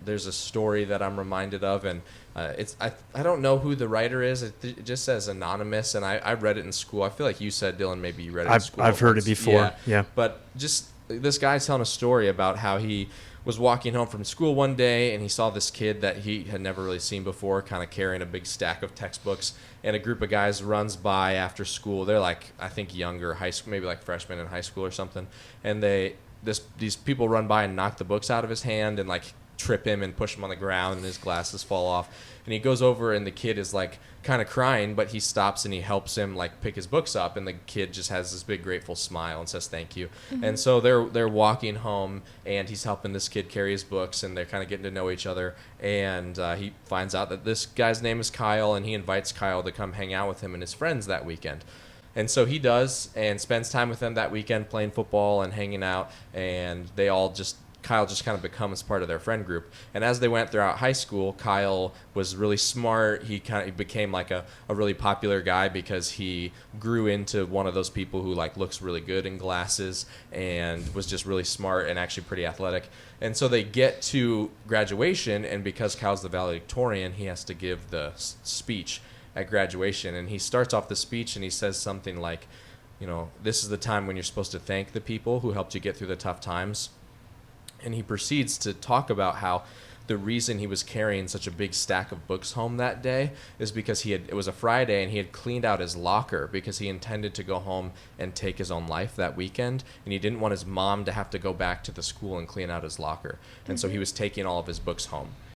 there's a story that I'm reminded of, and I don't know who the writer is. It just says anonymous, and I read it in school. I feel like you said, Dylan, maybe you read it in school. I've heard it once. before. Yeah. But just this guy's telling a story about how he was walking home from school one day and he saw this kid that he had never really seen before, kind of carrying a big stack of textbooks, and a group of guys runs by after school. They're like, I think younger, high school, maybe like freshmen in high school or something, and these people run by and knock the books out of his hand and like trip him and push him on the ground, and his glasses fall off. And he goes over, and the kid is like kind of crying, but he stops and he helps him like pick his books up, and the kid just has this big grateful smile and says thank you. And so they're walking home, and he's helping this kid carry his books, and they're kind of getting to know each other. And he finds out that this guy's name is Kyle, and he invites Kyle to come hang out with him and his friends that weekend. And so he does, and spends time with them that weekend playing football and hanging out, and Kyle just kind of becomes part of their friend group. And as they went throughout high school, Kyle was really smart. He became like a really popular guy because he grew into one of those people who like looks really good in glasses and was just really smart and actually pretty athletic. And so they get to graduation, and because Kyle's the valedictorian, he has to give the speech at graduation. And he starts off the speech and he says something like, this is the time when you're supposed to thank the people who helped you get through the tough times. And he proceeds to talk about how the reason he was carrying such a big stack of books home that day is because it was a Friday and he had cleaned out his locker because he intended to go home and take his own life that weekend, and he didn't want his mom to have to go back to the school and clean out his locker. And so he was taking all of his books home.